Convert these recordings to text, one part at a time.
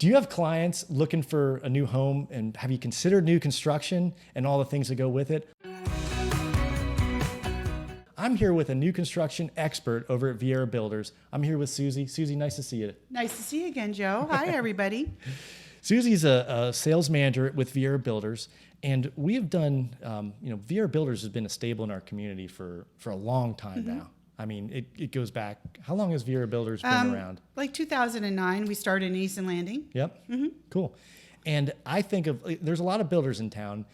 Do you have clients looking for a new home, and have you considered new construction and all the things that go with it? I'm here with a new construction expert over at Viera Builders. I'm here with Suzy. Suzy, nice to see you. Nice to see you again, Joe. Hi, everybody. Suzy's a sales manager with Viera Builders, and we have done, Viera Builders has been a staple in our community for a long time now. I mean, it goes back. How long has Viera Builders been around? Like 2009, we started in Easton Landing. Yep. Cool. And I think there's a lot of builders in town.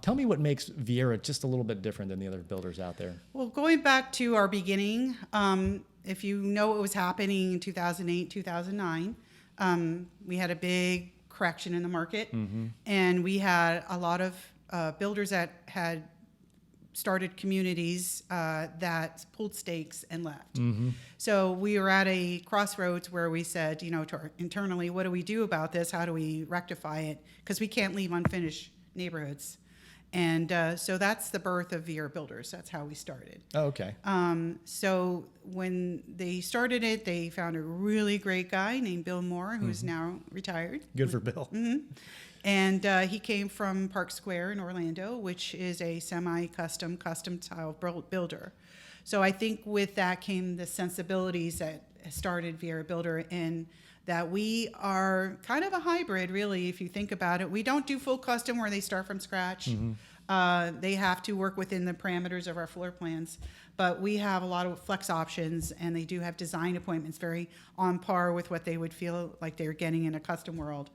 Tell me what makes Viera just a little bit different than the other builders out there. Well, going back to our beginning, if you know what was happening in 2008, 2009, we had a big correction in the market, and we had a lot of builders that had started communities that pulled stakes and left. So we were at a crossroads where we said, internally, what do we do about this? How do we rectify it? Because we can't leave unfinished neighborhoods. And so that's the birth of Viera Builders. That's how we started. Oh, okay. So when they started it, they found a really great guy named Bill Moore, who's now retired. Good for Bill. And he came from Park Square in Orlando, which is a custom style builder. So I think with that came the sensibilities that started Viera Builder, in that we are kind of a hybrid, really, if you think about it. We don't do full custom where they start from scratch. They have to work within the parameters of our floor plans. But we have a lot of flex options, and they do have design appointments very on par with what they would feel like they're getting in a custom world.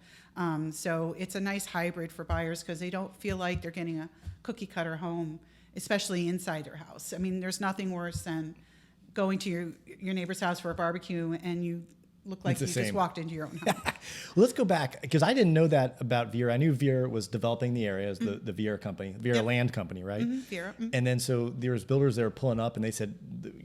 So it's a nice hybrid for buyers because they don't feel like they're getting a cookie cutter home, especially inside their house. I mean, there's nothing worse than going to your neighbor's house for a barbecue and you look like you just walked into your own home. Well, let's go back, because I didn't know that about Viera. I knew Viera was developing the area as the Viera company, Viera Land Company, right? Viera. And then so there's builders that were pulling up, and they said,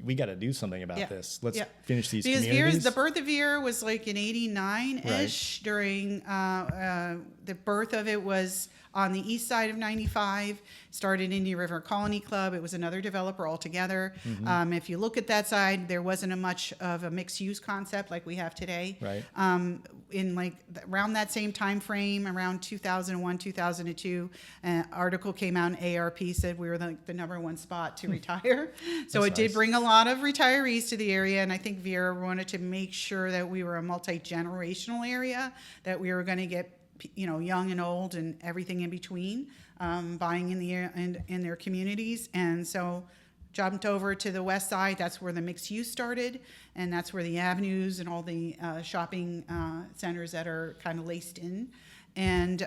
we got to do something about this. Let's finish these communities. The birth of Viera was like in 89-ish. During the birth of it was on the east side of 95, started Indian River Colony Club. It was another developer altogether. If you look at that side, there wasn't much of a mixed-use concept like we have today. Right. In like around that same time frame, around 2001, 2002, an article came out in ARP said we were the #1 spot to retire. So it did bring a lot of retirees to the area, and I think Viera wanted to make sure that we were a multi-generational area, that we were going to get young and old and everything in between, buying in their communities. And so jumped over to the west side. That's where the mixed use started, and that's where the avenues and all the shopping centers that are kind of laced in. And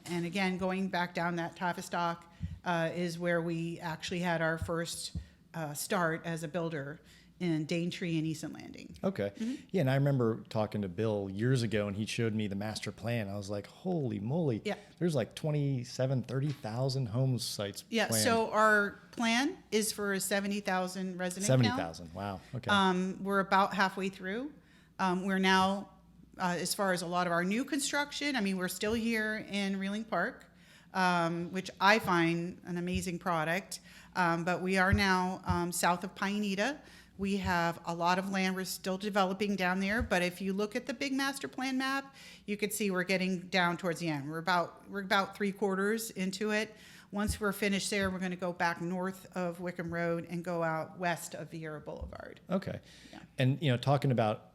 again, going back down that Tavistock is where we actually had our first start as a builder in Daintree and Easton Landing. Okay. Yeah, and I remember talking to Bill years ago, and he showed me the master plan. I was like, holy moly. Yeah. There's like 30,000 home sites planned. So our plan is for a 70,000 resident 70,000, wow. Okay. We're about halfway through. We're now, as far as a lot of our new construction, I mean, we're still here in Reeling Park, which I find an amazing product. But we are now south of Pineda. We have a lot of land we're still developing down there, but if you look at the big master plan map, you could see we're getting down towards the end. We're about 3/4 into it. Once we're finished there, we're going to go back north of Wickham Road and go out west of Viera Boulevard. Okay. Yeah. And talking about,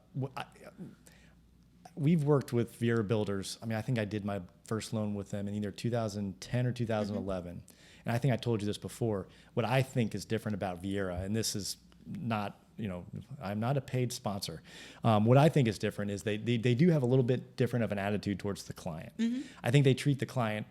we've worked with Viera Builders. I mean, I think I did my first loan with them in either 2010 or 2011. And I think I told you this before. What I think is different about Viera, and this is not, I'm not a paid sponsor. What I think is different is they do have a little bit different of an attitude towards the client. I think they treat the client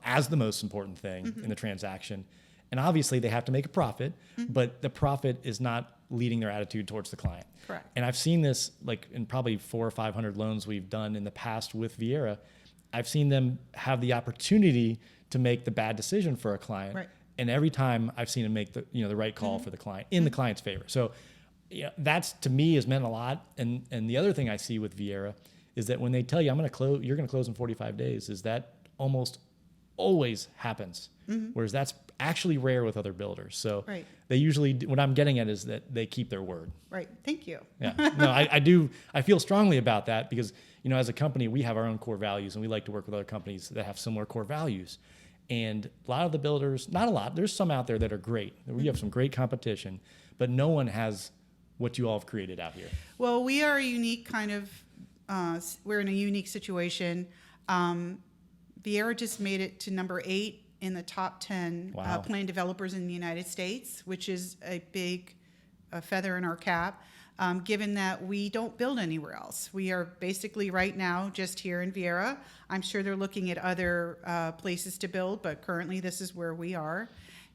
as the most important thing in the transaction. And obviously they have to make a profit, but the profit is not leading their attitude towards the client. Correct. And I've seen this like in probably 400 or 500 loans we've done in the past with Viera. I've seen them have the opportunity to make the bad decision for a client. Right. And every time I've seen them make the right call for the client in the client's favor. So that's, to me, has meant a lot. And the other thing I see with Viera is that when they tell you you're going to close in 45 days, is that almost always happens. Whereas that's actually rare with other builders. So Right. they usually, what I'm getting at is that they keep their word. Right. Thank you. Yeah. No, I do. I feel strongly about that because, you know, as a company, we have our own core values and we like to work with other companies that have similar core values. And a lot of the builders, not a lot, there's some out there that are great. We have some great competition, but no one has what you all have created out here. Well, we are a unique kind of, we're in a unique situation. Viera just made it to number 8 in the top 10 Wow. plan developers in the United States, which is a big feather in our cap, given that we don't build anywhere else. We are basically right now just here in Viera. I'm sure they're looking at other places to build, but currently this is where we are.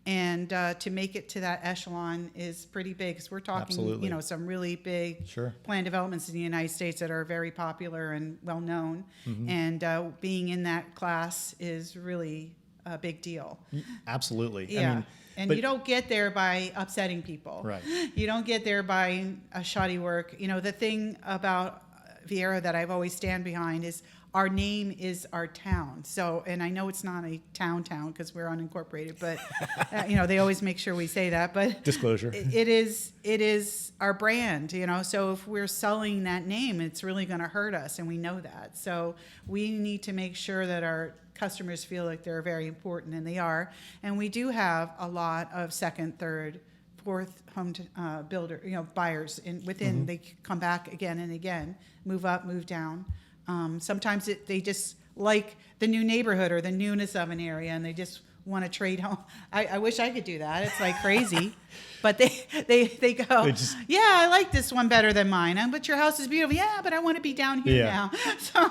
And to make it to that echelon is pretty big, because we're talking, Absolutely. you know, some really big Sure. plan developments in the United States that are very popular and well known. And being in that class is really a big deal. Absolutely. Yeah. I mean, And but- you don't get there by upsetting people. Right. You don't get there by a shoddy work. You know, the thing about Viera that I've always stand behind is our name is our town. So, and I know it's not a town because we're unincorporated, but you know, they always make sure we say that, but Disclosure. it is our brand, you know, so if we're selling that name, it's really going to hurt us, and we know that. So we need to make sure that our customers feel like they're very important, and they are. And we do have a lot of second, third, fourth home builder, you know, buyers within. They come back again and again, move up, move down. Sometimes they just like the new neighborhood or the newness of an area, and they just want to trade home. I wish I could do that. It's like crazy. But they go, yeah, I like this one better than mine. But your house is beautiful. Yeah, but I want to be down here now. So,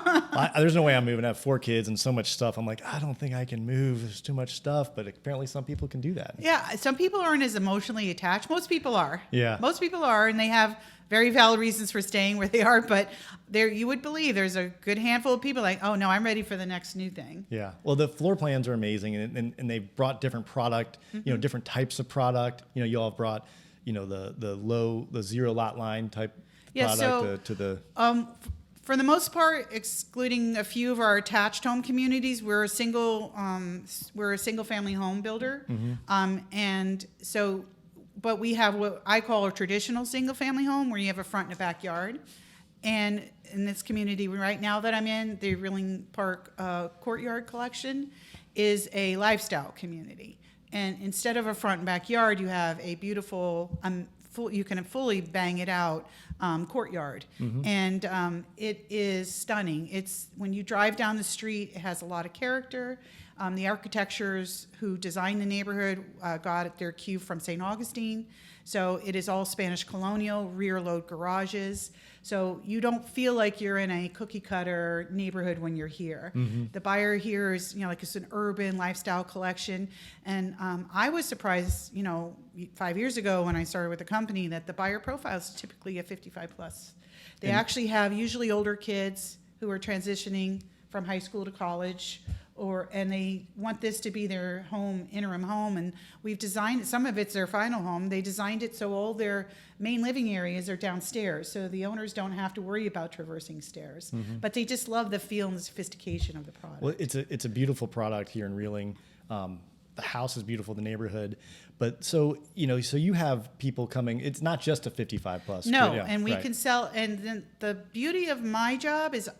There's no way I'm moving. I have 4 kids and so much stuff. I'm like, I don't think I can move. There's too much stuff. But apparently some people can do that. yeah, some people aren't as emotionally attached. Most people are. Yeah. Most people are, and they have very valid reasons for staying where they are. But there, you would believe there's a good handful of people like, oh, no, I'm ready for the next new thing. Yeah. Well, the floor plans are amazing, and they've brought different product, you know, different types of product. You know, you all have brought, you know, the zero lot line type product to the. For the most part, excluding a few of our attached home communities, we're a single family home builder, and so. But we have what I call a traditional single family home, where you have a front and a backyard. And in this community right now that I'm in, the Reeling Park Courtyard collection is a lifestyle community. And instead of a front and backyard, you have a beautiful, you can fully bang it out courtyard. And it is stunning. It's when you drive down the street, it has a lot of character. The architectures who designed the neighborhood got their cue from St. Augustine. So it is all Spanish colonial, rear load garages. So you don't feel like you're in a cookie cutter neighborhood when you're here. The buyer here is, you know, like it's an urban lifestyle collection. And I was surprised, you know, 5 years ago when I started with the company, that the buyer profile is typically a 55 plus. They actually have usually older kids who are transitioning from high school to college, and they want this to be their interim home, and we've designed it. Some of it's their final home. They designed it so all their main living areas are downstairs, so the owners don't have to worry about traversing stairs. But they just love the feel and the sophistication of the product. Well, it's a beautiful product here in Reeling. The house is beautiful, the neighborhood. But so you have people coming. It's not just a 55 plus. No, Yeah, and we right. can sell. And then the beauty of my job is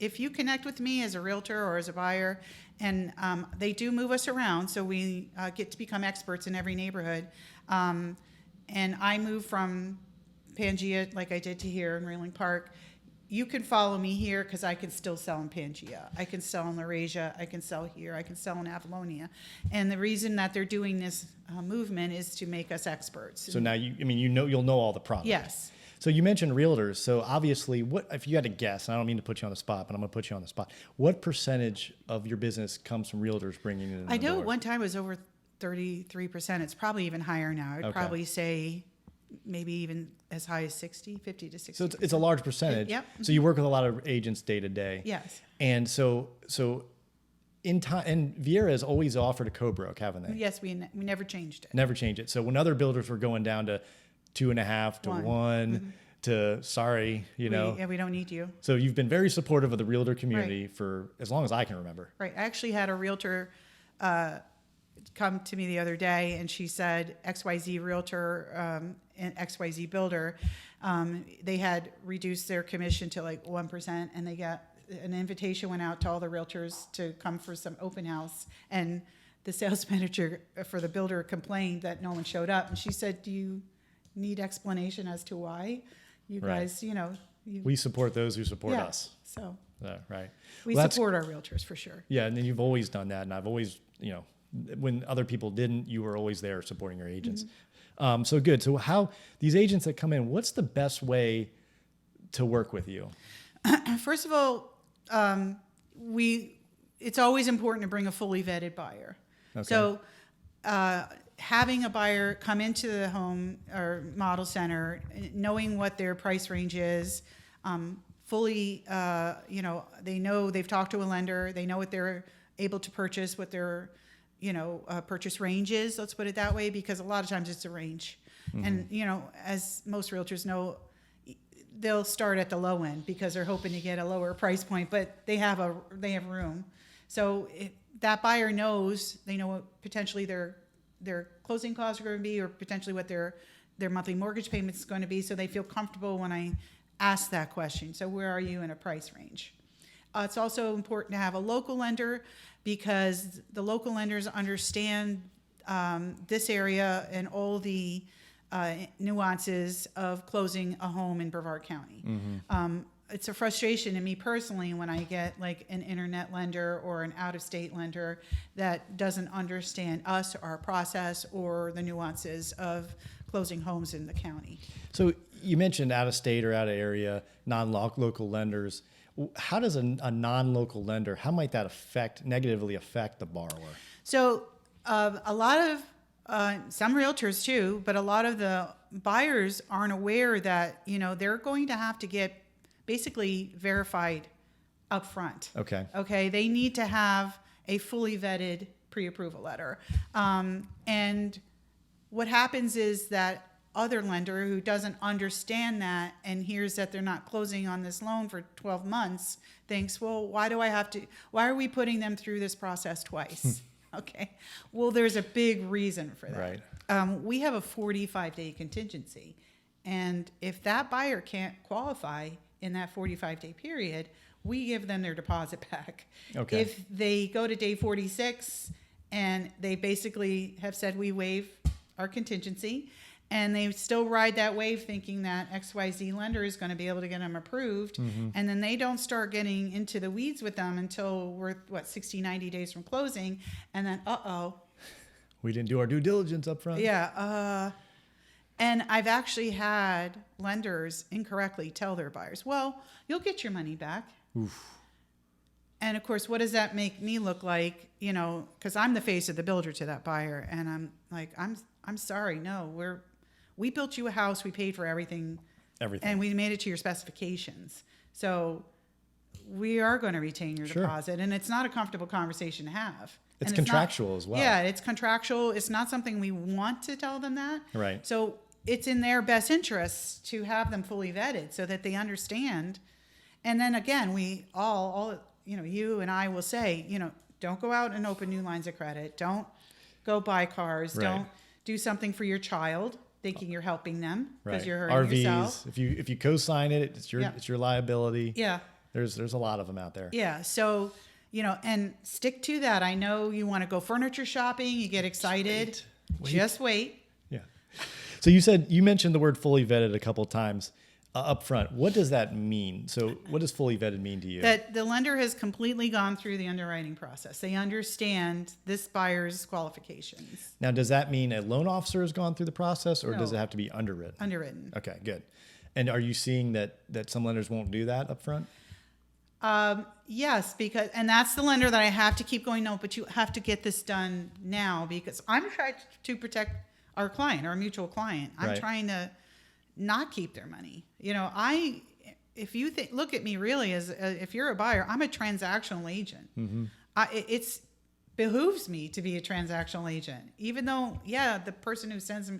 if you connect with me as a realtor or as a buyer, and they do move us around, so we get to become experts in every neighborhood. And I move from Pangea, like I did, to here in Reeling Park. You can follow me here because I can still sell in Pangea. I can sell in Laurasia. I can sell here. I can sell in Avalonia. And the reason that they're doing this movement is to make us experts. So now you'll know all the products. Yes. So you mentioned realtors. So obviously, what if you had to guess? And I don't mean to put you on the spot, but I'm going to put you on the spot. What percentage of your business comes from realtors bringing it in? I the know door? one time it was over 33%. It's probably even higher now. I'd probably say maybe even as high as 50 to 60. So it's a large percentage. Yep. So you work with a lot of agents day to day. Yes. And so in time, and Viera has always offered a co-broke, haven't they? Yes, we never changed it. Never change it. So when other builders were going down to 2.5 to 1 to sorry, we don't need you. So you've been very supportive of the realtor community for as long as I can remember. Right. I actually had a realtor come to me the other day, and she said XYZ Realtor and XYZ Builder, they had reduced their commission to like 1%, and they got an invitation went out to all the realtors to come for some open house, and the sales manager for the builder complained that no one showed up, and she said, "Do you need explanation as to why you guys, we support those who support yeah, us." So Right. we Well, support our realtors for sure. Yeah, and then you've always done that, and I've always, when other people didn't, you were always there supporting your agents. So good. So how these agents that come in, what's the best way to work with you? First of all, it's always important to bring a fully vetted buyer. Okay. So having a buyer come into the home or model center, knowing what their price range is, fully, they know they've talked to a lender, they know what they're able to purchase, what their purchase range is, let's put it that way, because a lot of times it's a range. And, as most realtors know, they'll start at the low end because they're hoping to get a lower price point, but they have room. So that buyer knows, they know what potentially their closing costs are going to be, or potentially what their monthly mortgage payment is going to be. So they feel comfortable when I ask that question. So where are you in a price range? It's also important to have a local lender, because the local lenders understand this area and all the nuances of closing a home in Brevard County. It's a frustration to me personally when I get like an internet lender or an out-of-state lender that doesn't understand us, our process, or the nuances of closing homes in the county. So you mentioned out-of-state or out-of-area, non-local lenders. How does a non-local lender, how might that negatively affect the borrower? So a lot of some realtors too, but a lot of the buyers aren't aware that they're going to have to get basically verified up front. Okay, they need to have a fully vetted pre-approval letter, and what happens is that other lender who doesn't understand that and hears that they're not closing on this loan for 12 months thinks, well, why are we putting them through this process twice? Okay. Well, there's a big reason for that. Right. We have a 45-day contingency. And if that buyer can't qualify in that 45-day period, we give them their deposit back. Okay. If they go to day 46 and they basically have said we waive our contingency, and they still ride that wave thinking that XYZ lender is going to be able to get them approved. And then they don't start getting into the weeds with them until we're, 60, 90 days from closing. And then, we didn't do our due diligence up front. Yeah. And I've actually had lenders incorrectly tell their buyers, well, you'll get your money back. Oof. And of course, what does that make me look like? Because I'm the face of the builder to that buyer. And I'm like, I'm sorry. No, we built you a house. We paid for everything. And we made it to your specifications. So we are going to retain your deposit. And it's not a comfortable conversation to have. It's contractual as well. Yeah, it's contractual. It's not something we want to tell them that. Right. So it's in their best interest to have them fully vetted so that they understand. And then again, we all you and I will say, don't go out and open new lines of credit. Don't go buy cars. Right. Don't do something for your child thinking you're helping them because Right. you're hurting RVs, yourself. if you co-sign it, it's your liability. Yeah. There's a lot of them out there. Yeah. So, and stick to that. I know you want to go furniture shopping. You get excited. Just wait. Yeah. So you mentioned the word fully vetted a couple of times up front. What does that mean? So what does fully vetted mean to you? That the lender has completely gone through the underwriting process. They understand this buyer's qualifications. Now, does that mean a loan officer has gone through the process, or No. does it have to be underwritten? Underwritten. Okay, good. And are you seeing that some lenders won't do that up front? Yes, and that's the lender that I have to keep going, no, but you have to get this done now because I'm trying to protect our client, our mutual client. I'm Right. trying to not keep their money. If you look at me really as if you're a buyer, I'm a transactional agent. Mm-hmm. It behooves me to be a transactional agent, even though, the person who signs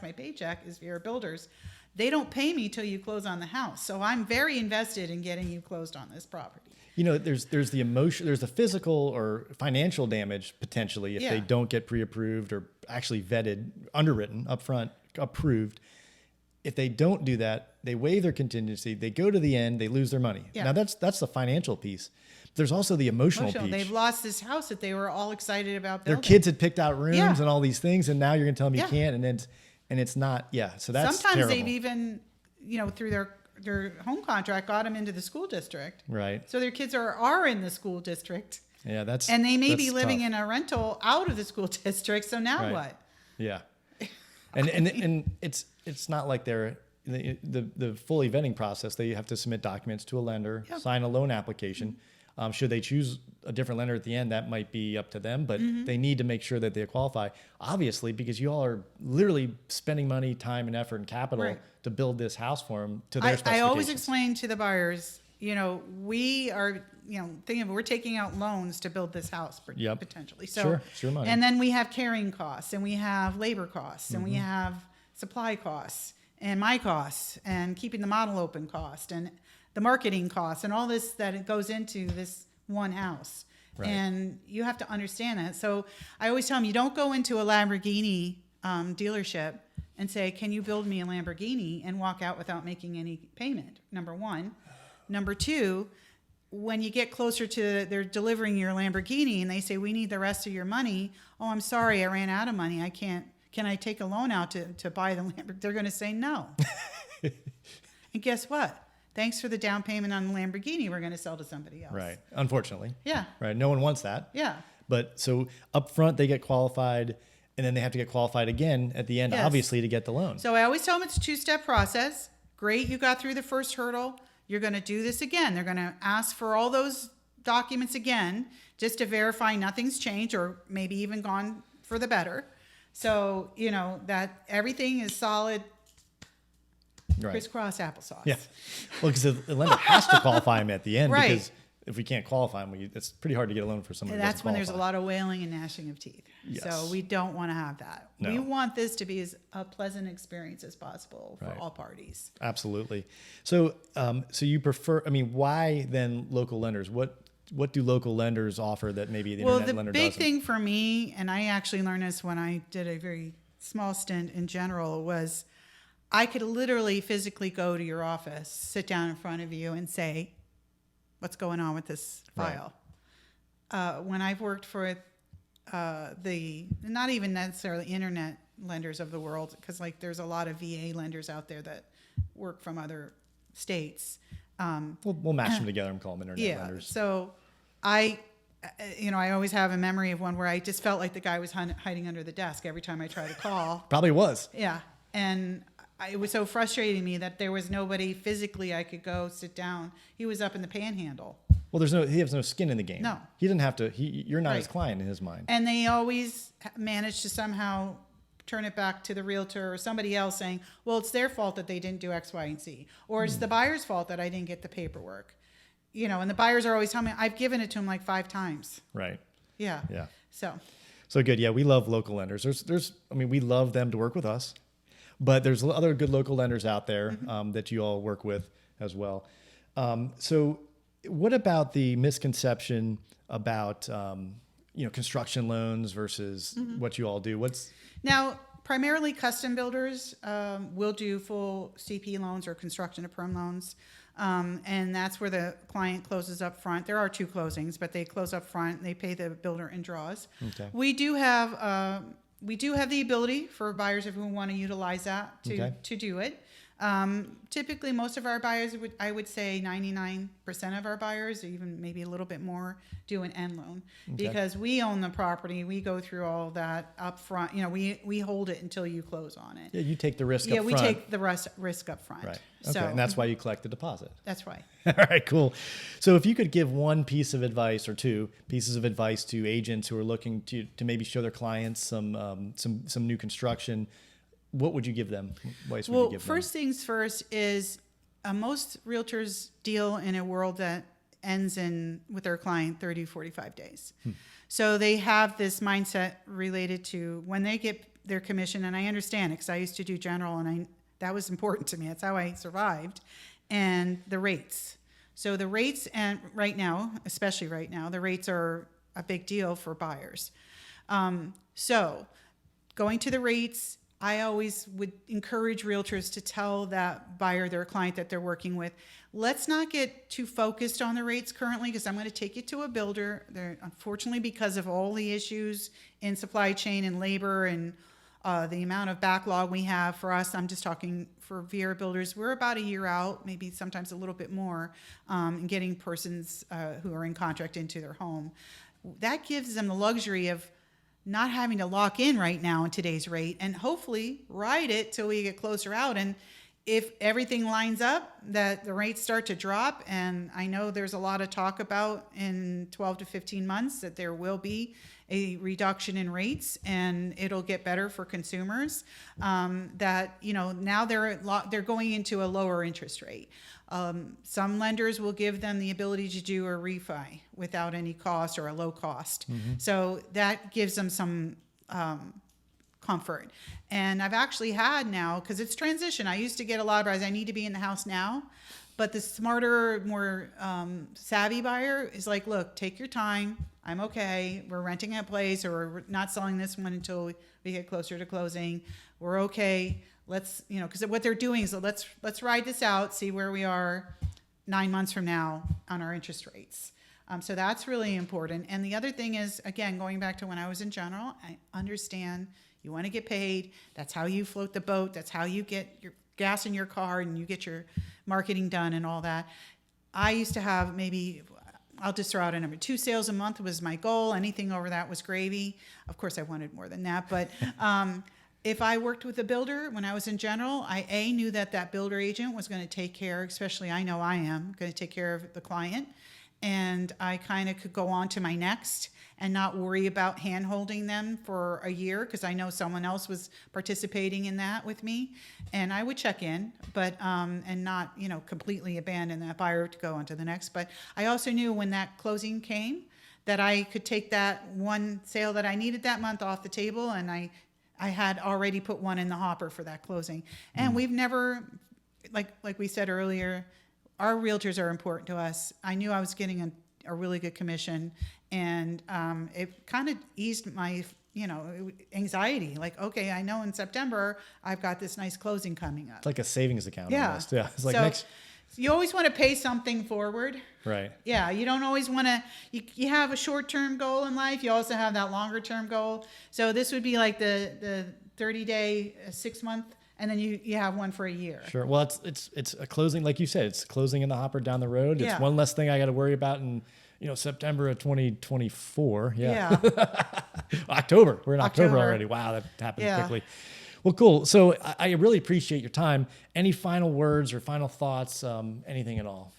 my paycheck is Viera Builders. they don't pay me till you close on the house. So I'm very invested in getting you closed on this property. There's the emotion, there's the physical or financial damage potentially if they don't get pre-approved or actually vetted, underwritten, upfront, approved. If they don't do that, they waive their contingency, they go to the end, they lose their money. Yeah. Now that's the financial piece. There's also the emotional piece. They've lost this house that they were all excited about Their building. kids had picked out rooms Yeah. and all these things, and now you're going to tell them you can't, and it's not. Yeah, so that's Sometimes terrible. they've even, through their home contract, got them into the school district. Right. So their kids are in the school district. Yeah, that's And they may be that's living tough. in a rental out of the school district. So now Right. what? Yeah, and it's not like they're the fully vetting process. They have to submit documents to a lender, Yep. sign a loan application. Should they choose a different lender at the end, that might be up to them, but they need to make sure that they qualify, obviously, because you all are literally spending money, time, and effort and capital Right. to build this house for them to their I specifications. always explain to the buyers, we are, thinking of, we're taking out loans to build this house Yep. potentially. So, Sure money. and then we have carrying costs, and we have labor costs, and we Mm-hmm. have supply costs, and my costs, and keeping the model open cost, and the marketing costs, and all this that it goes into this one house. Right. And you have to understand that. So I always tell them, you don't go into a Lamborghini dealership and say, can you build me a Lamborghini, and walk out without making any payment, number one. Number two, when you get closer to they're delivering your Lamborghini and they say, we need the rest of your money. Oh, I'm sorry, I ran out of money. I can't, can I take a loan out to buy the Lamborghini? They're going to say no. And guess what? Thanks for the down payment on the Lamborghini. We're going to sell to somebody else. Right. Unfortunately. Yeah. Right. No one wants that. Yeah. But so up front, they get qualified, and then they have to get qualified again at the end, Yes. obviously, to get the loan. So I always tell them it's a two-step process. Great, you got through the first hurdle. You're going to do this again. They're going to ask for all those documents again, just to verify nothing's changed, or maybe even gone for the better. So, that everything is solid, Right. crisscross applesauce. Yeah. Well, because the lender has to qualify them at the end. Right. Because if we can't qualify them, it's pretty hard to get a loan for someone And who that's doesn't when there's a qualify. lot of wailing and gnashing of teeth. Yes. So we don't want to have that. No. We want this to be as a pleasant experience as possible for Right. all parties. Absolutely. So, so you prefer? I mean, why then local lenders? What do local lenders offer that maybe the internet lender big doesn't? thing for me, and I actually learned this when I did a very small stint in general, was I could literally physically go to your office, sit down in front of you, and say, what's going on with this file? When I've worked for the, not even necessarily internet lenders of the world, because there's a lot of VA lenders out there that work from other states. We'll match them together and call them internet lenders. So I always have a memory of one where I just felt like the guy was hiding under the desk every time I tried to call. Probably was. Yeah. And it was so frustrating me that there was nobody physically I could go sit down. He was up in the panhandle. Well, he has no skin in the game. No. He doesn't have to. You're not his Right. client in his mind. And they always managed to somehow turn it back to the realtor or somebody else saying, well, it's their fault that they didn't do X, Y, and Z. Or it's the buyer's fault that I didn't get the paperwork. And the buyers are always telling me, I've given it to them 5 times. Right. Yeah. Yeah. So good. Yeah, we love local lenders. We love them to work with us, but there's other good local lenders out there that you all work with as well. So what about the misconception about, construction loans versus what you all do? now, primarily custom builders will do full CP loans or construction to perm loans. And that's where the client closes up front. There are 2 closings, but they close up front. They pay the builder in draws. Okay. We do have the ability for buyers who want to utilize that to do it. Typically, most of our buyers, I would say 99% of our buyers, or even maybe a little bit more, do an end loan because we own the property. We go through all that up front. We hold it until you close on it. Yeah, you take the risk up front. Yeah, we take the risk up front. Right. Okay. So, And that's why you collect the deposit. That's right. All right, cool. So if you could give one piece of advice or 2 pieces of advice to agents who are looking to maybe show their clients some new construction, what would you give them? Advice would you give them? First things first is most realtors deal in a world that ends with their client 30, 45 days. So they have this mindset related to when they get their commission, and I understand it because I used to do general and That was important to me. That's how I survived. And the rates. So the rates, and right now, especially right now, the rates are a big deal for buyers. So going to the rates, I always would encourage realtors to tell that buyer, their client that they're working with, let's not get too focused on the rates currently, because I'm going to take you to a builder. They're, unfortunately, because of all the issues in supply chain and labor and the amount of backlog we have for us, I'm just talking for Viera Builders, we're about a year out, maybe sometimes a little bit more, in getting persons who are in contract into their home. That gives them the luxury of not having to lock in right now in today's rate, and hopefully ride it till we get closer out. And if everything lines up, that the rates start to drop, and I know there's a lot of talk about in 12 to 15 months that there will be a reduction in rates and it'll get better for consumers, that, you know, now they're going into a lower interest rate. Some lenders will give them the ability to do a refi without any cost or a low cost. So that gives them some comfort. And I've actually had now, because it's transition, I used to get a lot of buyers, I need to be in the house now. But the smarter, more savvy buyer is like, look, take your time. I'm okay. We're renting a place, or we're not selling this one until we get closer to closing. We're okay. Let's, you know, because what they're doing is let's ride this out, see where we are 9 months from now on our interest rates. So that's really important. And the other thing is, again, going back to when I was in general, I understand you want to get paid. That's how you float the boat. That's how you get your gas in your car and you get your marketing done and all that. I used to have maybe, I'll just throw out a number, 2 sales a month was my goal. Anything over that was gravy. Of course, I wanted more than that. But if I worked with a builder when I was in general, I knew that builder agent was going to take care, especially I know I am, going to take care of the client. And I kind of could go on to my next and not worry about hand-holding them for a year, because I know someone else was participating in that with me. And I would check in, but and not, you know, completely abandon that buyer to go on to the next. But I also knew when that closing came that I could take that one sale that I needed that month off the table, and I had already put one in the hopper for that closing. And we've never, like we said earlier, our realtors are important to us. I knew I was getting a really good commission, and it kind of eased my, you know, anxiety. Like, okay, I know in September I've got this nice closing coming up. It's like a savings account. Yeah. Almost. Yeah. It's like so next. You always want to pay something forward. Right. Yeah. You don't always want to, you have a short-term goal in life. You also have that longer-term goal. So this would be like the 30-day, 6-month, and then you have one for a year. Sure. Well, it's a closing, like you said, it's closing in the hopper down the road. It's Yeah. one less thing I got to worry about in, you know, September of 2024. Yeah. October. We're in October already. Wow, that happened quickly. Well, cool. So I really appreciate your time. Any final words or final thoughts? Anything at all?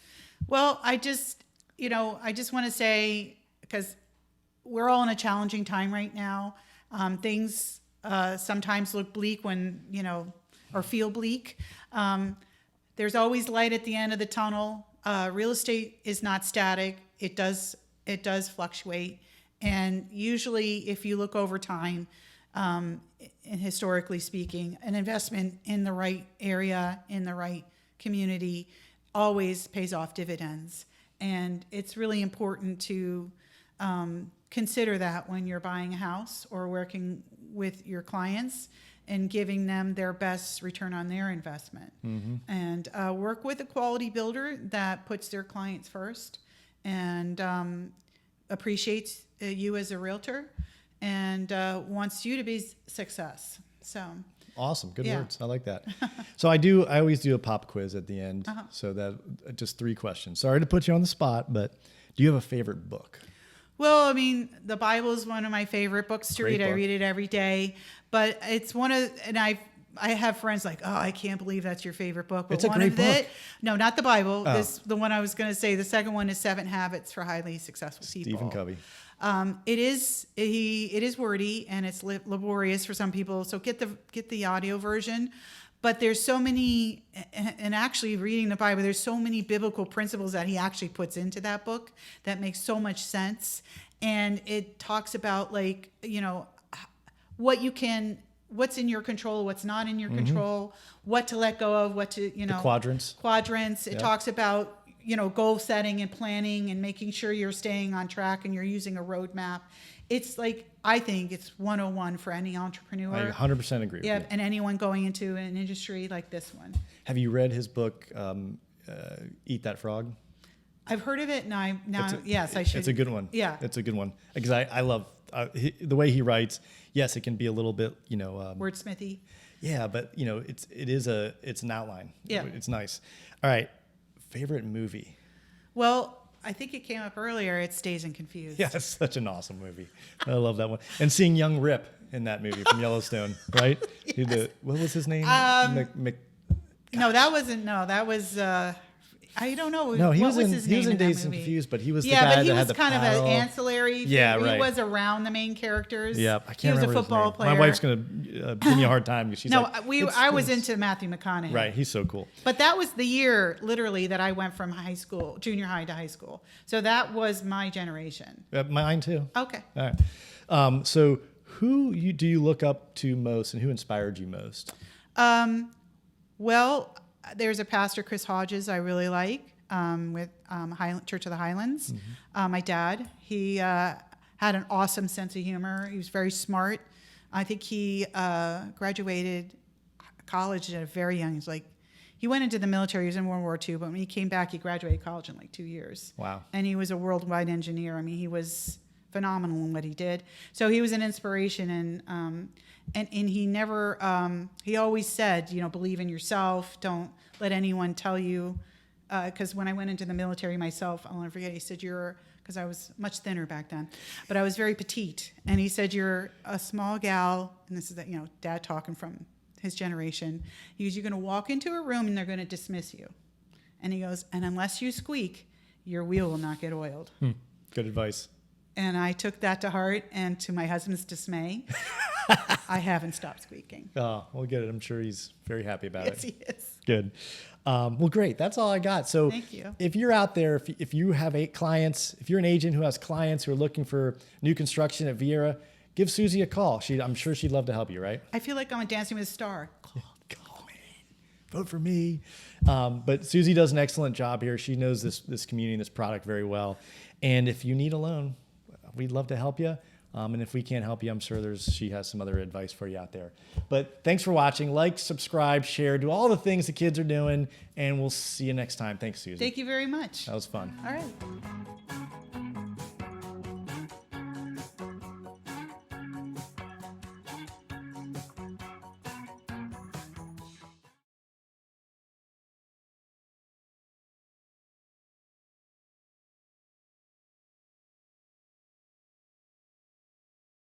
Well, I just want to say, because we're all in a challenging time right now. Things sometimes look bleak when, you know, or feel bleak. There's always light at the end of the tunnel. Real estate is not static. It does fluctuate. And usually if you look over time, and historically speaking, an investment in the right area, in the right community, always pays off dividends. And it's really important to consider that when you're buying a house or working with your clients and giving them their best return on their investment. And work with a quality builder that puts their clients first and appreciates you as a realtor and wants you to be success. So awesome. Good Yeah. words. I like that. So I always do a pop quiz at the end. So that just 3 questions. Sorry to put you on the spot, but do you have a favorite book? Well, I mean, the Bible is one of my favorite books to read. I read it every day, but it's and I have friends like, oh, I can't believe that's your favorite book. But It's a great book. No, not the Bible. Oh. The one I was going to say. The second one is 7 Habits for Highly Successful People. Stephen Covey. It is wordy and it's laborious for some people. So get the audio version. But there's so many, and actually reading the Bible, there's so many biblical principles that he actually puts into that book that makes so much sense. And it talks about, like, you know, what you can what's in your control, what's not in your control, what to let go of, what to, you know, quadrants. It talks about, you know, goal setting and planning and making sure you're staying on track and you're using a roadmap. It's like, I think it's 101 for any entrepreneur. I 100% agree with you. And anyone going into an industry like this one. Have you read his book, Eat That Frog? I've heard of it, and yes, I should. It's a good one. Yeah. It's a good one. Because I love the way he writes. Yes, it can be a little bit, you know. Wordsmithy. Yeah, but, you know, it's an outline. Yeah. It's nice. All right. Favorite movie? Well, I think it came up earlier. It's Dazed and Confused. Yeah, it's such an awesome movie. I love that one. And seeing young Rip in that movie from Yellowstone, right? Yes. What was his name? No, that wasn't. No, that was. I don't know. No, he was his name in Dazed that and movie? Confused, but he was the Yeah, guy but he that was had the kind of paddle. an ancillary. Yeah, right. He was around the main characters. Yeah, I can't He was remember a football his name. player. My wife's gonna give me a hard time because she's No, like, I was into Matthew McConaughey. Right, he's so cool. But that was the year, literally, that I went from high school, junior high to high school. So that was my generation. Mine too. Okay. All right. So who do you look up to most, and who inspired you most? Well, there's a pastor, Chris Hodges, I really like, with Church of the Highlands. My dad, he had an awesome sense of humor. He was very smart. I think he graduated college at a very young. He went into the military. He was in World War II, but when he came back, he graduated college in like 2 years. Wow! And he was a worldwide engineer. I mean, he was phenomenal in what he did. So he was an inspiration, and he never. He always said, you know, believe in yourself. Don't let anyone tell you. Because when I went into the military myself, I'll never forget. He said, because I was much thinner back then, but I was very petite. And he said, you're a small gal, and this is that, you know, Dad talking from his generation. He goes, you're going to walk into a room and they're going to dismiss you. And he goes, and unless you squeak, your wheel will not get oiled. Good advice. And I took that to heart, and to my husband's dismay, I haven't stopped squeaking. Oh, well, good. I'm sure he's very happy about Yes, it. he is. Good. Well, great. That's all I got. So Thank you. If you're out there, if you have 8 clients, if you're an agent who has clients who are looking for new construction at Viera, give Suzy a call. I'm sure she'd love to help you, right? I feel like I'm a Dancing with a Star. Call me. Vote for me. But Suzy does an excellent job here. She knows this community and this product very well. And if you need a loan, we'd love to help you. And if we can't help you, I'm sure she has some other advice for you out there. But thanks for watching. Like, subscribe, share, do all the things the kids are doing. And we'll see you next time. Thanks, Suzy. Thank you very much. That was fun. All right.